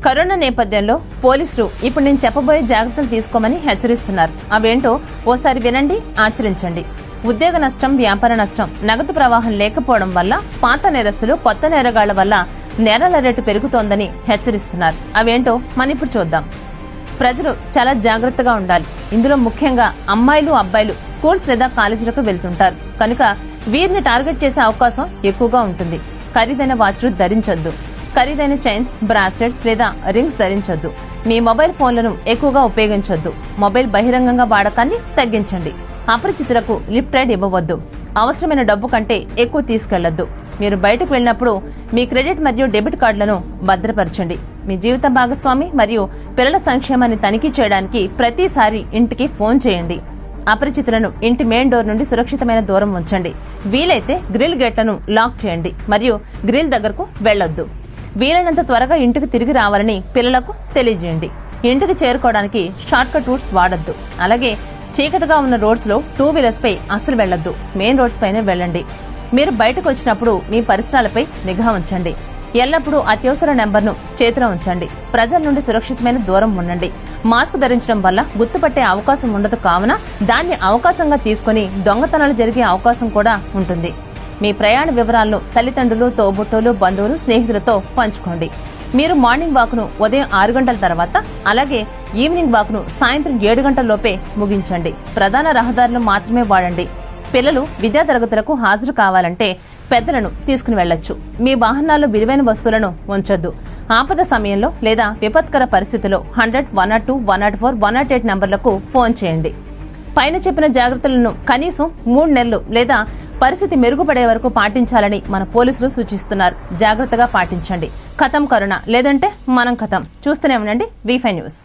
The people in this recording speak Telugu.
కరోనా నేపథ్యంలో పోలీసులు ఇప్పుడు నేను చెప్పబోయే జాగ్రత్తలు తీసుకోమని హెచ్చరిస్తున్నారు. అవేంటో ఓసారి వినండి, ఆచరించండి. ఉద్యోగ నష్టం, వ్యాపార నష్టం, నగదు ప్రవాహం లేకపోవడం వల్ల పాత నేరస్తులు, కొత్త నేరగాళ్ల వల్ల నేరాల రేటు పెరుగుతోందని హెచ్చరిస్తున్నారు. అవేంటో మనం ఇప్పుడు చూద్దాం. ప్రజలు చాలా జాగ్రత్తగా ఉండాలి. ఇందులో ముఖ్యంగా అమ్మాయిలు, అబ్బాయిలు స్కూల్స్ లేదా కాలేజీలకు వెళ్తుంటారు కనుక వీరిని టార్గెట్ చేసే అవకాశం ఎక్కువగా ఉంటుంది. ఖరీదైన వాచ్లు ధరించొద్దు. ఖరీదైన చైన్స్, బ్రాస్లెట్స్ లేదా రింగ్స్ ధరించొద్దు. మీ మొబైల్ ఫోన్లను ఎక్కువగా ఉపయోగించొద్దు. మొబైల్ బహిరంగంగా వాడకాన్ని తగ్గించండి. అపరిచితులకు లిఫ్ట్ రైడ్ ఇవ్వవద్దు. అవసరమైన డబ్బు కంటే ఎక్కువ తీసుకెళ్లొద్దు. మీరు బయటకు వెళ్లినప్పుడు మీ క్రెడిట్ మరియు డెబిట్ కార్డులను భద్రపరచండి. మీ జీవిత భాగస్వామి మరియు పిల్లల సంక్షేమాన్ని తనిఖీ చేయడానికి ప్రతిసారి ఇంటికి ఫోన్ చేయండి. అపరిచితులను ఇంటి మెయిన్ డోర్ నుండి సురక్షితమైన దూరం ఉంచండి. వీలైతే గ్రిల్ గేట్లను లాక్ చేయండి మరియు గ్రిల్ దగ్గరకు వెళ్లొద్దు. వీలైనంత త్వరగా ఇంటికి తిరిగి రావాలని పిల్లలకు తెలియజేయండి. ఇంటికి చేరుకోవడానికి షార్ట్ కట్ రూట్స్ వాడొద్దు. అలాగే చీకటిగా ఉన్న రోడ్స్ లో 2 వీలర్స్ పై అస్సలు వెళ్లొద్దు. మెయిన్ రోడ్స్ పైనే వెళ్లండి. మీరు బయటకు వచ్చినప్పుడు మీ పరిసరాలపై నిఘా ఉంచండి. ఎల్లప్పుడూ అత్యవసర నెంబర్ను చేతిలో ఉంచండి. ప్రజల నుండి సురక్షితమైన దూరం ఉండండి. మాస్క్ ధరించడం వల్ల గుర్తుపట్టే అవకాశం ఉండదు కావున దాన్ని అవకాశంగా తీసుకుని దొంగతనాలు జరిగే అవకాశం కూడా ఉంటుంది. మీ ప్రయాణ వివరాలను తల్లిదండ్రులు, తోబుట్టువులు, బంధువులు, స్నేహితులతో పంచుకోండి. మీరు మార్నింగ్ వాక్ ను ఉదయం 6 గంటల తర్వాత, అలాగే ఈవినింగ్ వాక్ ను సాయంత్రం 7 గంటల లోపే ముగించండి. ప్రధాన రహదారులు మాత్రమే వాడండి. పిల్లలు విద్యా తరగతులకు హాజరు కావాలంటే పెద్దలను తీసుకుని వెళ్లొచ్చు. మీ వాహనాల్లో విలువైన వస్తువులను ఉంచొద్దు. ఆపద సమయంలో లేదా విపత్కర పరిస్థితిలో 100, 102, 104, 108 నంబర్లకు ఫోన్ చేయండి. పైన చెప్పిన జాగ్రత్తలను కనీసం 3 నెలలు లేదా పరిస్థితి మెరుగుపడే వరకు పాటించాలని మన పోలీసులు సూచిస్తున్నారు. జాగ్రత్తగా పాటించండి. ఖతం కరోనా, లేదంటే మనం ఖతం. చూస్తూనే ఉండండి V5 న్యూస్.